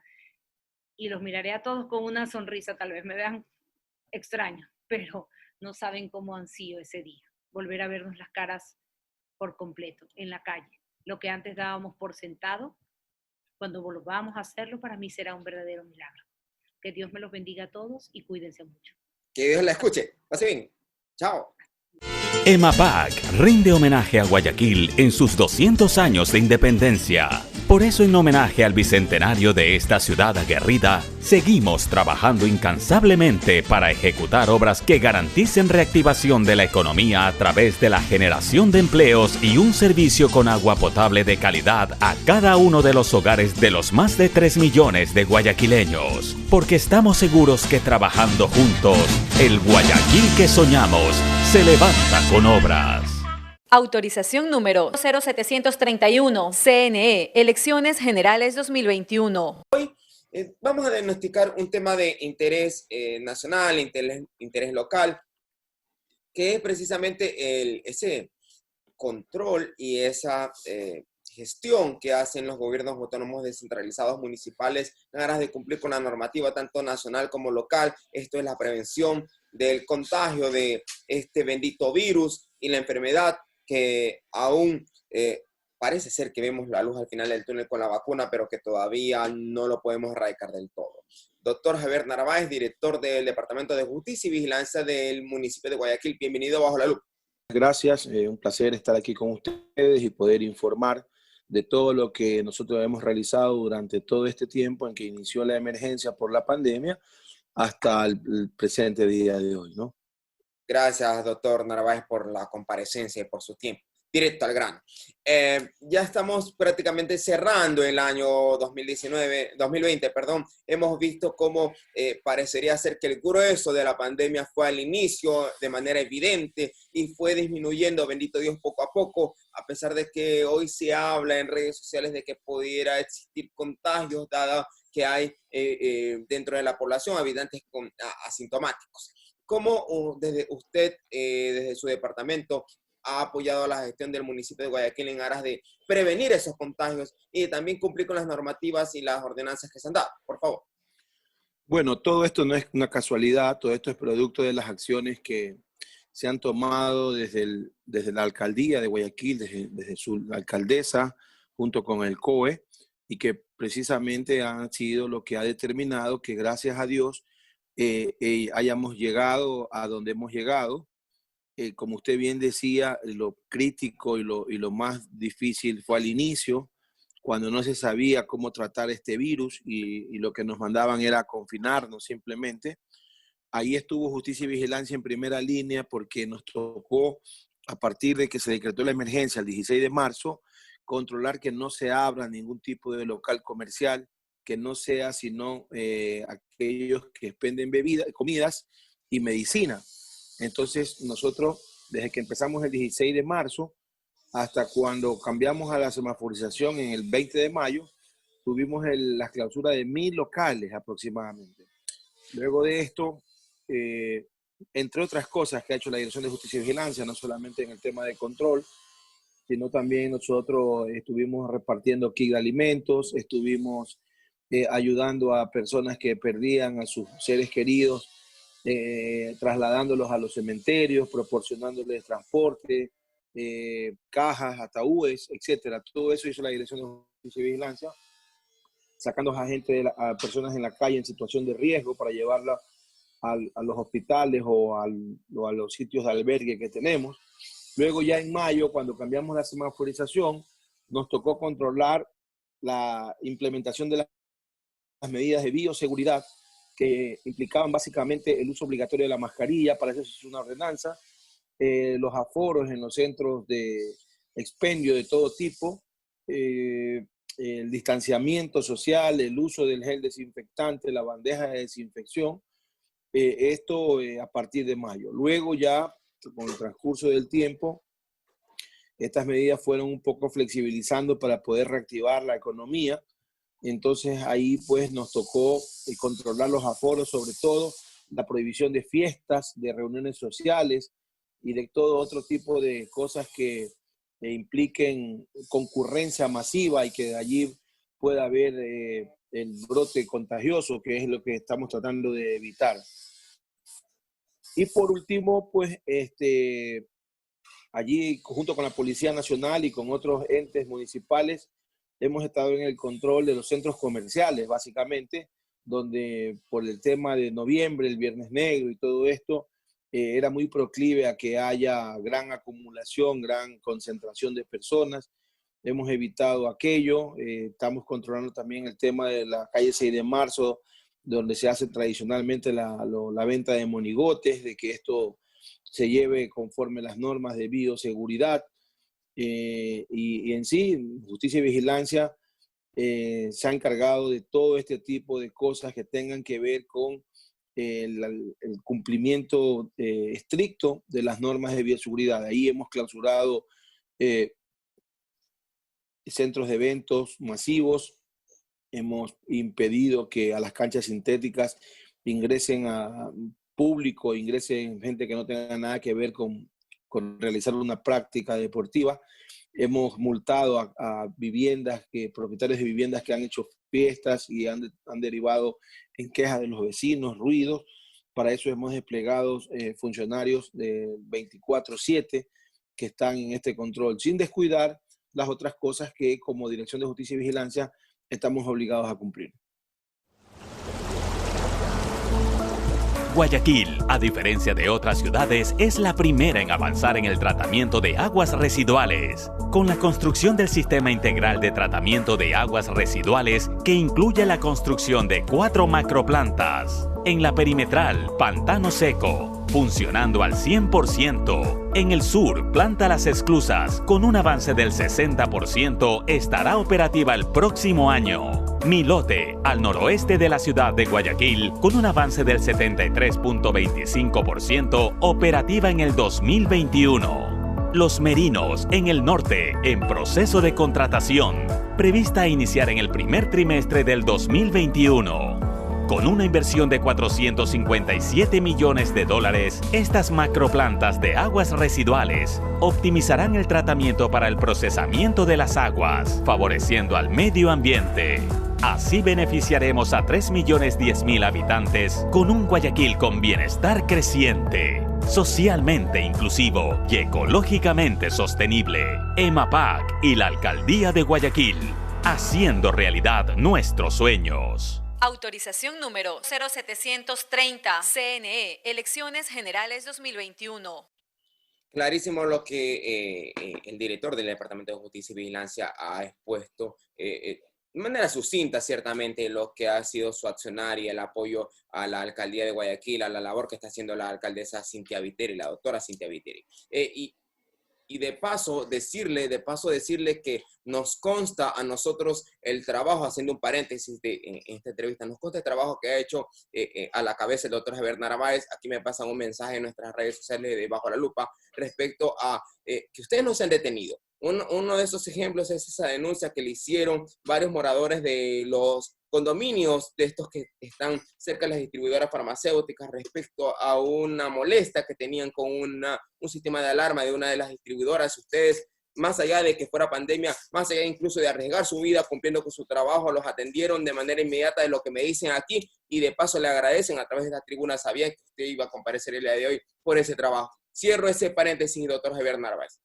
y los miraré a todos con una sonrisa, tal vez me vean extraños, pero no saben cómo ansío ese día, volver a vernos las caras por completo en la calle. Lo que antes dábamos por sentado, cuando volvamos a hacerlo, para mí será un verdadero milagro. Que Dios me los bendiga a todos y cuídense mucho. Que Dios la escuche. Pase bien. Chao. EMAPAC rinde homenaje a Guayaquil en sus 200 años de independencia. Por eso, en homenaje al bicentenario de esta ciudad aguerrida, seguimos trabajando incansablemente para ejecutar obras que garanticen reactivación de la economía a través de la generación de empleos y un servicio con agua potable de calidad a cada uno de los hogares de los más de 3 millones de guayaquileños. Porque estamos seguros que trabajando juntos, el Guayaquil que soñamos se levanta con obras. Autorización número 0731, CNE, Elecciones Generales 2021. Vamos a diagnosticar un tema de interés nacional, interés local, que es precisamente ese control y esa gestión que hacen los gobiernos autónomos descentralizados municipales en aras de cumplir con la normativa tanto nacional como local. Esto es la prevención del contagio de este bendito virus y la enfermedad que aún parece ser que vemos la luz al final del túnel con la vacuna, pero que todavía no lo podemos erradicar del todo. Doctor Javier Narváez, director del Departamento de Justicia y Vigilancia del municipio de Guayaquil. Bienvenido Bajo la Lupa. Gracias, un placer estar aquí con ustedes y poder informar de todo lo que nosotros hemos realizado durante todo este tiempo en que inició la emergencia por la pandemia hasta el presente día de hoy, ¿no? Gracias, doctor Narváez, por la comparecencia y por su tiempo. Directo al grano. Ya estamos prácticamente cerrando el año 2020. Hemos visto cómo parecería ser que el grueso de la pandemia fue al inicio de manera evidente y fue disminuyendo, bendito Dios, poco a poco, a pesar de que hoy se habla en redes sociales de que pudiera existir contagios, dado que hay dentro de la población habitantes asintomáticos. ¿Cómo desde usted, desde su departamento, ha apoyado a la gestión del municipio de Guayaquil en aras de prevenir esos contagios y también cumplir con las normativas y las ordenanzas que se han dado? Por favor. Bueno, todo esto no es una casualidad, todo esto es producto de las acciones que se han tomado desde la alcaldía de Guayaquil, desde su alcaldesa, junto con el COE, y que precisamente han sido lo que ha determinado que, gracias a Dios, hayamos llegado a donde hemos llegado. Como usted bien decía, lo crítico y lo más difícil fue al inicio, cuando no se sabía cómo tratar este virus y lo que nos mandaban era confinarnos simplemente. Ahí estuvo Justicia y Vigilancia en primera línea porque nos tocó, a partir de que se decretó la emergencia el 16 de marzo, controlar que no se abra ningún tipo de local comercial, que no sea sino aquellos que expenden bebidas, comidas y medicina. Entonces nosotros, desde que empezamos el 16 de marzo hasta cuando cambiamos a la semaforización en el 20 de mayo, tuvimos la clausura de 1,000 locales aproximadamente. Luego de esto, entre otras cosas que ha hecho la Dirección de Justicia y Vigilancia, no solamente en el tema de control, sino también nosotros estuvimos repartiendo kit de alimentos, estuvimos ayudando a personas que perdían a sus seres queridos, trasladándolos a los cementerios, proporcionándoles transporte, cajas, ataúdes, etcétera. Todo eso hizo la Dirección de Justicia y Vigilancia, sacando a personas en la calle en situación de riesgo para llevarla a los hospitales o a los sitios de albergue que tenemos. Luego ya en mayo, cuando cambiamos la semaforización, nos tocó controlar la implementación de las medidas de bioseguridad que implicaban básicamente el uso obligatorio de la mascarilla. Para eso se hizo una ordenanza, los aforos en los centros de expendio de todo tipo, el distanciamiento social, el uso del gel desinfectante, la bandeja de desinfección, esto a partir de mayo. Luego ya, con el transcurso del tiempo, estas medidas fueron un poco flexibilizando para poder reactivar la economía. Entonces ahí pues nos tocó controlar los aforos, sobre todo la prohibición de fiestas, de reuniones sociales y de todo otro tipo de cosas que impliquen concurrencia masiva y que de allí pueda haber el brote contagioso, que es lo que estamos tratando de evitar. Y por último, pues allí, junto con la Policía Nacional y con otros entes municipales, hemos estado en el control de los centros comerciales, básicamente, donde por el tema de noviembre, el Viernes Negro y todo esto, era muy proclive a que haya gran acumulación, gran concentración de personas. Hemos evitado aquello. Estamos controlando también el tema de la calle 6 de Marzo, donde se hace tradicionalmente la venta de monigotes, de que esto se lleve conforme las normas de bioseguridad. Y en sí, Justicia y Vigilancia se ha encargado de todo este tipo de cosas que tengan que ver con el cumplimiento estricto de las normas de bioseguridad. Ahí hemos clausurado centros de eventos masivos, hemos impedido que a las canchas sintéticas ingresen a público, ingresen gente que no tenga nada que ver con realizar una práctica deportiva. Hemos multado a viviendas, propietarios de viviendas que han hecho fiestas y han derivado en quejas de los vecinos, ruidos. Para eso hemos desplegado funcionarios de 24/7 que están en este control, sin descuidar las otras cosas que como Dirección de Justicia y Vigilancia estamos obligados a cumplir. Guayaquil, a diferencia de otras ciudades, es la primera en avanzar en el tratamiento de aguas residuales, con la construcción del Sistema Integral de Tratamiento de Aguas Residuales, que incluye la construcción de 4 macroplantas. En la perimetral, Pantano Seco, funcionando al 100%. En el sur, Planta Las Esclusas, con un avance del 60%, estará operativa el próximo año. Milote, al noroeste de la ciudad de Guayaquil, con un avance del 73.25%, operativa en el 2021. Los Merinos, en el norte, en proceso de contratación, prevista a iniciar en el primer trimestre del 2021. Con una inversión de $457 millones, estas macroplantas de aguas residuales optimizarán el tratamiento para el procesamiento de las aguas, favoreciendo al medio ambiente. Así beneficiaremos a 3.010.000 habitantes con un Guayaquil con bienestar creciente, socialmente inclusivo y ecológicamente sostenible. EMAPAC y la Alcaldía de Guayaquil, haciendo realidad nuestros sueños. Autorización número 0730, CNE, Elecciones Generales 2021. Clarísimo lo que el director del Departamento de Justicia y Vigilancia ha expuesto de manera sucinta, ciertamente, lo que ha sido su accionar y el apoyo a la Alcaldía de Guayaquil, a la labor que está haciendo la alcaldesa Cynthia Viteri, la doctora Cynthia Viteri. Y de paso decirle que nos consta a nosotros el trabajo, haciendo un paréntesis en esta entrevista, nos consta el trabajo que ha hecho a la cabeza el doctor Javier Narváez. Aquí me pasan un mensaje en nuestras redes sociales de Bajo la Lupa respecto a que ustedes no se han detenido. Uno de esos ejemplos es esa denuncia que le hicieron varios moradores de los condominios de estos que están cerca de las distribuidoras farmacéuticas respecto a una molestia que tenían con un sistema de alarma de una de las distribuidoras. Ustedes, más allá de que fuera pandemia, más allá incluso de arriesgar su vida cumpliendo con su trabajo, los atendieron de manera inmediata, de lo que me dicen aquí, y de paso le agradecen a través de esta tribuna. Sabían que usted iba a comparecer el día de hoy por ese trabajo. Cierro ese paréntesis, doctor Javier Narváez.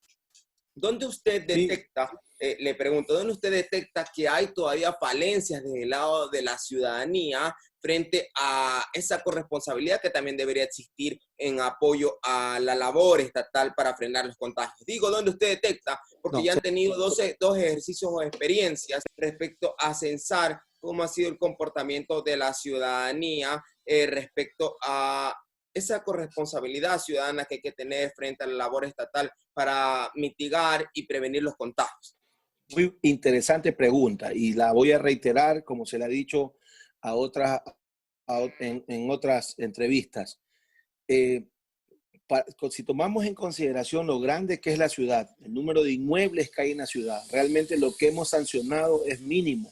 ¿dónde usted detecta, le pregunto, dónde usted detecta que hay todavía falencias desde el lado de la ciudadanía frente a esa corresponsabilidad que también debería existir en apoyo a la labor estatal para frenar los contagios? Digo, ¿dónde usted detecta? Porque ya han tenido dos ejercicios o experiencias respecto a censar cómo ha sido el comportamiento de la ciudadanía respecto a esa corresponsabilidad ciudadana que hay que tener frente a la labor estatal para mitigar y prevenir los contagios. Muy interesante pregunta y la voy a reiterar como se la ha dicho a otras, en otras entrevistas. Si tomamos en consideración lo grande que es la ciudad, el número de inmuebles que hay en la ciudad, realmente lo que hemos sancionado es mínimo.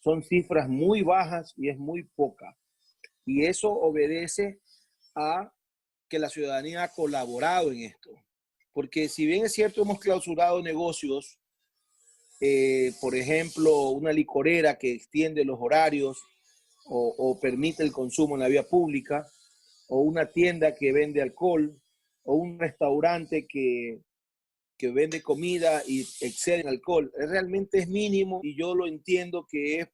Son cifras muy bajas y es muy poca. Y eso obedece a que la ciudadanía ha colaborado en esto. Porque si bien es cierto, hemos clausurado negocios, por ejemplo, una licorera que extiende los horarios o permite el consumo en la vía pública, o una tienda que vende alcohol, o un restaurante que vende comida y excede en alcohol, realmente es mínimo y yo lo entiendo que es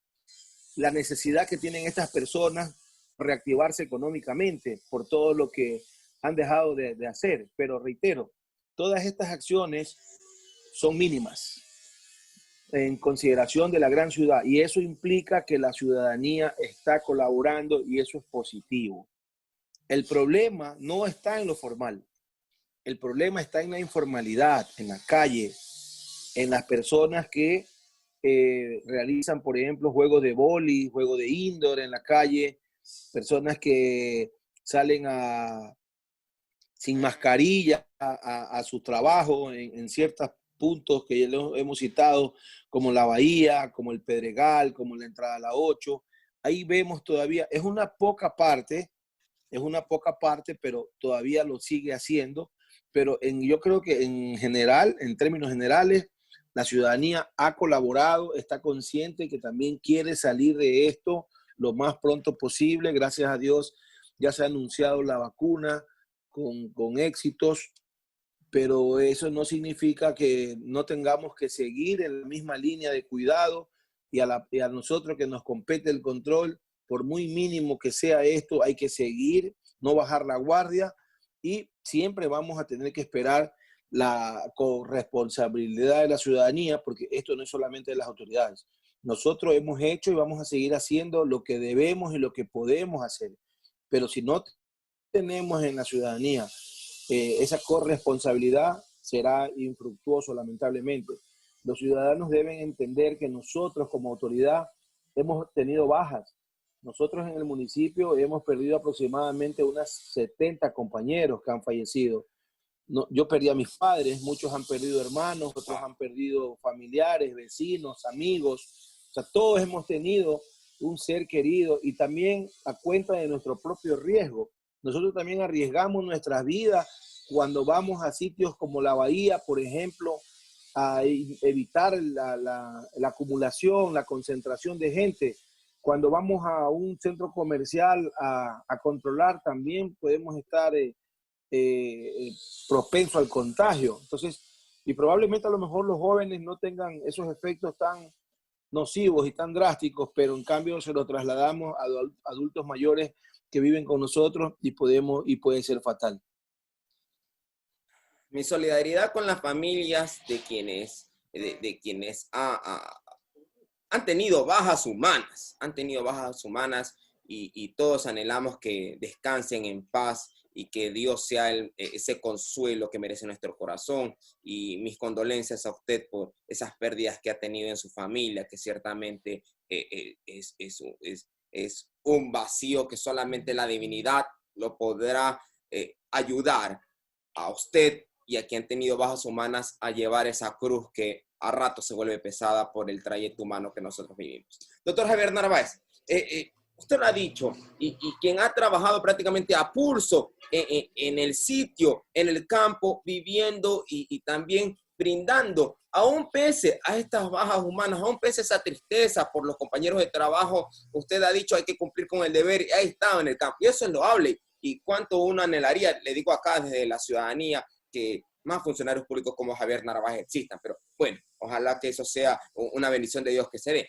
la necesidad que tienen estas personas reactivarse económicamente por todo lo que han dejado de hacer. Pero reitero, todas estas acciones son mínimas en consideración de la gran ciudad y eso implica que la ciudadanía está colaborando y eso es positivo. El problema no está en lo formal, el problema está en la informalidad, en la calle, en las personas que realizan, por ejemplo, juegos de vóley, juegos de indoor en la calle, personas que salen sin mascarilla a su trabajo en ciertos puntos que ya hemos citado, como la Bahía, como el Pedregal, como la entrada a la 8. Ahí vemos todavía, es una poca parte, pero todavía lo sigue haciendo. Pero yo creo que en general, en términos generales, la ciudadanía ha colaborado, está consciente que también quiere salir de esto lo más pronto posible. Gracias a Dios ya se ha anunciado la vacuna con éxitos, pero eso no significa que no tengamos que seguir en la misma línea de cuidado y a nosotros que nos compete el control, por muy mínimo que sea esto, hay que seguir, no bajar la guardia y siempre vamos a tener que esperar la corresponsabilidad de la ciudadanía, porque esto no es solamente de las autoridades. Nosotros hemos hecho y vamos a seguir haciendo lo que debemos y lo que podemos hacer. Pero si no tenemos en la ciudadanía esa corresponsabilidad, será infructuoso, lamentablemente. Los ciudadanos deben entender que nosotros como autoridad hemos tenido bajas. Nosotros en el municipio hemos perdido aproximadamente unas 70 compañeros que han fallecido. No, yo perdí a mis padres, muchos han perdido hermanos, otros han perdido familiares, vecinos, amigos. O sea, todos hemos tenido un ser querido y también a cuenta de nuestro propio riesgo. Nosotros también arriesgamos nuestras vidas cuando vamos a sitios como la Bahía, por ejemplo, a evitar la acumulación, la concentración de gente. Cuando vamos a un centro comercial a controlar, también podemos estar propenso al contagio. Entonces, y probablemente a lo mejor los jóvenes no tengan esos efectos tan nocivos y tan drásticos, pero en cambio se lo trasladamos a adultos mayores que viven con nosotros y puede ser fatal. Mi solidaridad con las familias de quienes han tenido bajas humanas, y todos anhelamos que descansen en paz y que Dios sea ese consuelo que merece nuestro corazón. Y mis condolencias a usted por esas pérdidas que ha tenido en su familia, que ciertamente es un vacío que solamente la divinidad lo podrá ayudar a usted y a quien han tenido bajas humanas a llevar esa cruz que a rato se vuelve pesada por el trayecto humano que nosotros vivimos. Doctor Javier Narváez, usted lo ha dicho, y quien ha trabajado prácticamente a pulso en el sitio, en el campo, viviendo y también brindando, aún pese a estas bajas humanas, aún pese a esa tristeza por los compañeros de trabajo, usted ha dicho hay que cumplir con el deber y ha estado en el campo. Y eso es loable. Y cuánto uno anhelaría, le digo acá desde la ciudadanía, que más funcionarios públicos como Javier Narváez existan. Pero bueno, ojalá que eso sea una bendición de Dios que se dé.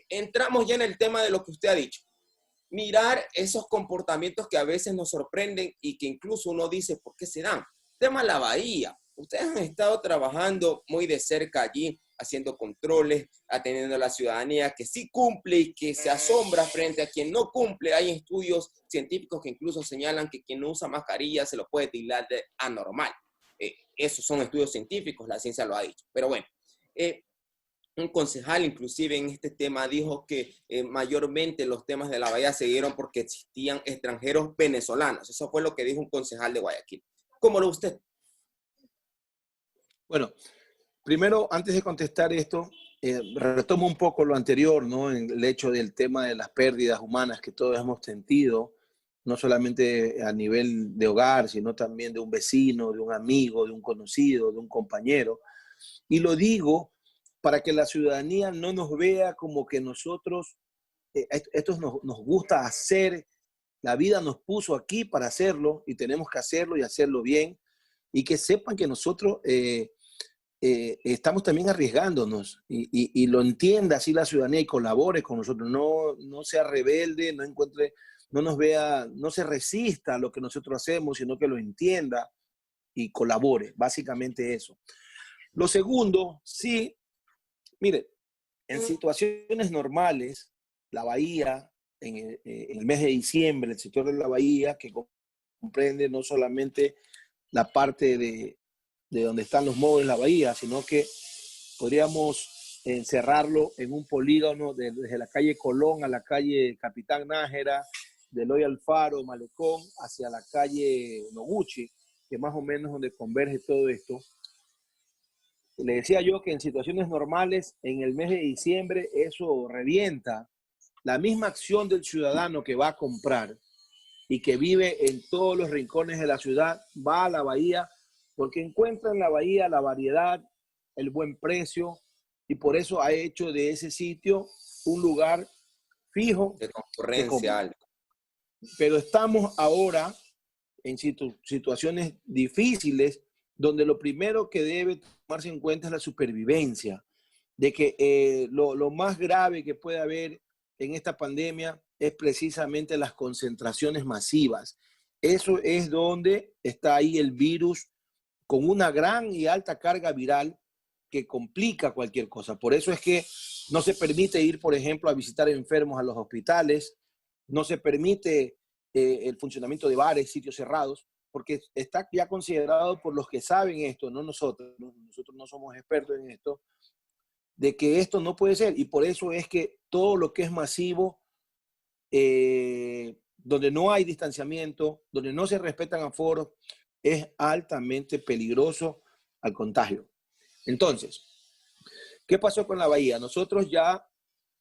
Entramos ya en el tema de lo que usted ha dicho. Mirar esos comportamientos que a veces nos sorprenden y que incluso uno dice, ¿por qué se dan? Tema la Bahía. Ustedes han estado trabajando muy de cerca allí, haciendo controles, atendiendo a la ciudadanía que sí cumple y que se asombra frente a quien no cumple. Hay estudios científicos que incluso señalan que quien no usa mascarilla se lo puede tildar de anormal. Esos son estudios científicos, la ciencia lo ha dicho. Pero bueno, un concejal inclusive en este tema dijo que mayormente los temas de la Bahía se dieron porque existían extranjeros venezolanos. Eso fue lo que dijo un concejal de Guayaquil. ¿Cómo lo ve usted? Bueno, primero, antes de contestar esto, retomo un poco lo anterior, ¿no? En el hecho del tema de las pérdidas humanas que todos hemos sentido, no solamente a nivel de hogar, sino también de un vecino, de un amigo, de un conocido, de un compañero. Y lo digo para que la ciudadanía no nos vea como que nosotros, esto nos gusta hacer, la vida nos puso aquí para hacerlo y tenemos que hacerlo y hacerlo bien, y que sepan que nosotros estamos también arriesgándonos y lo entienda así la ciudadanía y colabore con nosotros, no sea rebelde, no nos vea, no se resista a lo que nosotros hacemos, sino que lo entienda y colabore, básicamente eso. Lo segundo, sí, mire, en situaciones normales, la Bahía, en el mes de diciembre, el sector de la Bahía, que comprende no solamente la parte de donde están los modos de la Bahía, sino que podríamos encerrarlo en un polígono desde la calle Colón a la calle Capitán Nájera, de Eloy Alfaro, Malecón, hacia la calle Noguchi, que es más o menos donde converge todo esto. Le decía yo que en situaciones normales, en el mes de diciembre, eso revienta. La misma acción del ciudadano que va a comprar y que vive en todos los rincones de la ciudad, va a la Bahía porque encuentra en la Bahía la variedad, el buen precio, y por eso ha hecho de ese sitio un lugar fijo de concurrencia alta. Pero estamos ahora en situaciones difíciles donde lo primero que debe tomarse en cuenta es la supervivencia, de que lo más grave que puede haber en esta pandemia es precisamente las concentraciones masivas. Eso es donde está ahí el virus con una gran y alta carga viral que complica cualquier cosa. Por eso es que no se permite ir, por ejemplo, a visitar enfermos a los hospitales, no se permite el funcionamiento de bares, sitios cerrados, porque está ya considerado por los que saben esto, no nosotros, nosotros no somos expertos en esto, de que esto no puede ser. Y por eso es que todo lo que es masivo, donde no hay distanciamiento, donde no se respetan aforos, es altamente peligroso al contagio. Entonces, ¿qué pasó con la Bahía? Nosotros ya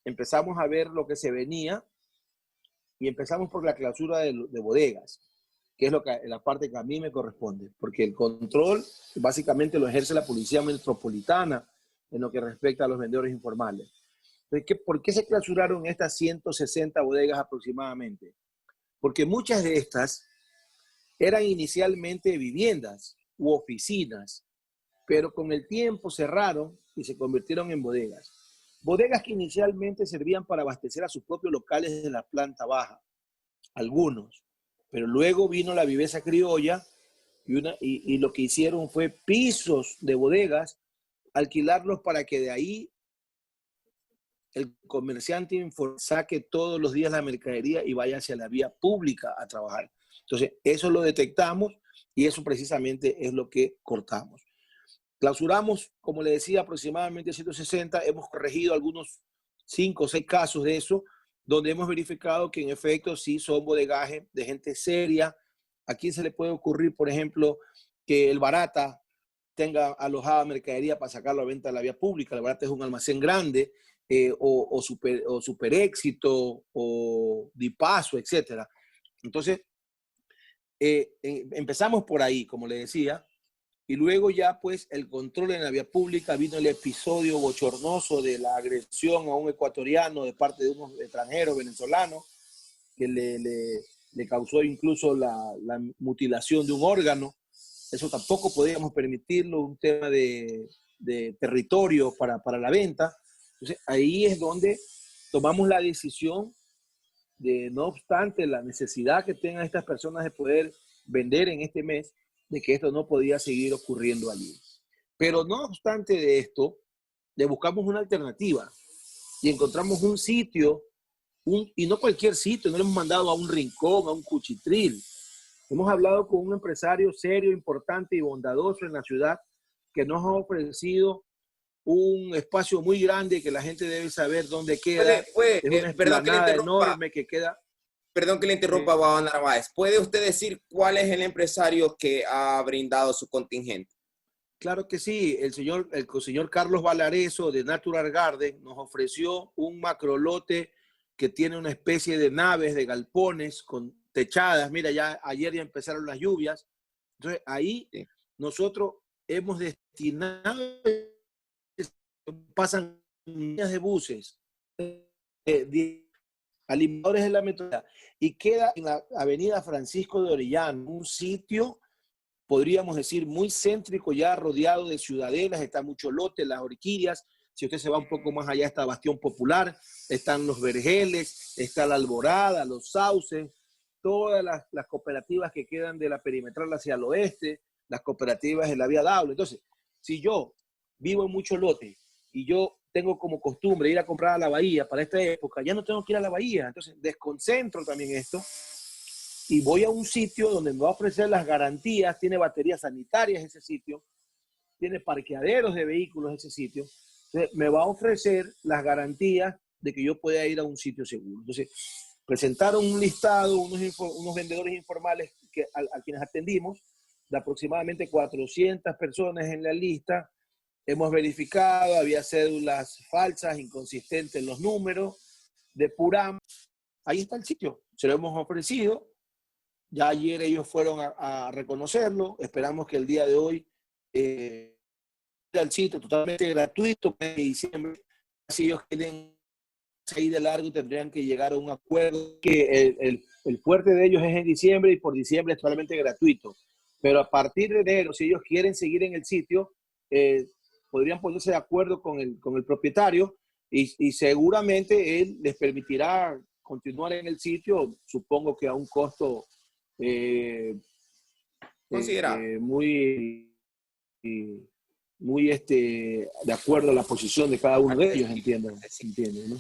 empezamos a ver lo que se venía y empezamos por la clausura de bodegas, que es la parte que a mí me corresponde, porque el control básicamente lo ejerce la Policía Metropolitana en lo que respecta a los vendedores informales. Entonces, ¿por qué se clausuraron estas 160 bodegas aproximadamente? Porque muchas de estas eran inicialmente viviendas u oficinas, pero con el tiempo cerraron y se convirtieron en bodegas. Bodegas que inicialmente servían para abastecer a sus propios locales de la planta baja, algunos, pero luego vino la viveza criolla y lo que hicieron fue pisos de bodegas, alquilarlos para que de ahí el comerciante saque todos los días la mercadería y vaya hacia la vía pública a trabajar. Entonces, eso lo detectamos y eso precisamente es lo que cortamos. Clausuramos, como le decía, aproximadamente 160. Hemos corregido algunos 5 o 6 casos de eso, donde hemos verificado que en efecto sí son bodegajes de gente seria. Aquí se le puede ocurrir, por ejemplo, que el Barata tenga alojada mercadería para sacarlo a venta a la vía pública. El Barata es un almacén grande, o Super Éxito, o Dipaso, etc. Entonces, empezamos por ahí, como le decía, y luego ya pues el control en la vía pública. Vino el episodio bochornoso de la agresión a un ecuatoriano de parte de unos extranjeros venezolanos que le causó incluso la mutilación de un órgano. eso tampoco podíamos permitirlo, un tema de territorio para la venta. Entonces, ahí es donde tomamos la decisión de, no obstante la necesidad que tengan estas personas de poder vender en este mes, de que esto no podía seguir ocurriendo allí. Pero no obstante de esto, le buscamos una alternativa y encontramos un sitio, y no cualquier sitio, no lo hemos mandado a un rincón, a un cuchitril. Hemos hablado con un empresario serio, importante y bondadoso en la ciudad que nos ha ofrecido un espacio muy grande que la gente debe saber dónde queda. Es una explanada enorme que queda. Perdón que le interrumpa, Abogado Narváez. ¿Puede usted decir cuál es el empresario que ha brindado su contingente? Claro que sí. El señor Carlos Valareso de Natural Garden nos ofreció un macrolote que tiene una especie de naves, de galpones con techadas. Mira, ayer ya empezaron las lluvias. Entonces, ahí nosotros hemos destinado, pasan líneas de buses, alimentadores de la metodología, y queda en la avenida Francisco de Orellana, un sitio, podríamos decir, muy céntrico, ya rodeado de ciudadelas, está mucho lote, las orquídeas. Si usted se va un poco más allá, está Bastión Popular, están los vergeles, está la Alborada, los sauces, todas las cooperativas que quedan de la perimetral hacia el oeste, las cooperativas de la vía Daule. Entonces, si yo vivo en mucho lote y yo tengo como costumbre ir a comprar a la bahía para esta época, ya no tengo que ir a la bahía. Entonces, desconcentro también esto y voy a un sitio donde me va a ofrecer las garantías, tiene baterías sanitarias ese sitio, tiene parqueaderos de vehículos ese sitio. Entonces, me va a ofrecer las garantías de que yo pueda ir a un sitio seguro. Entonces, presentaron un listado, unos vendedores informales a quienes atendimos, de aproximadamente 400 personas en la lista. Hemos verificado, había cédulas falsas, inconsistentes en los números, depuramos. Ahí está el sitio, se lo hemos ofrecido. Ya ayer ellos fueron a reconocerlo. Esperamos que el día de hoy el sitio totalmente gratuito en diciembre. Si ellos quieren seguir de largo, tendrían que llegar a un acuerdo que el fuerte de ellos es en diciembre y por diciembre es totalmente gratuito. Pero a partir de enero, si ellos quieren seguir en el sitio, podrían ponerse de acuerdo con el propietario y seguramente él les permitirá continuar en el sitio, supongo que a un costo considerable. Muy de acuerdo a la posición de cada uno de ellos, entiendo, ¿no?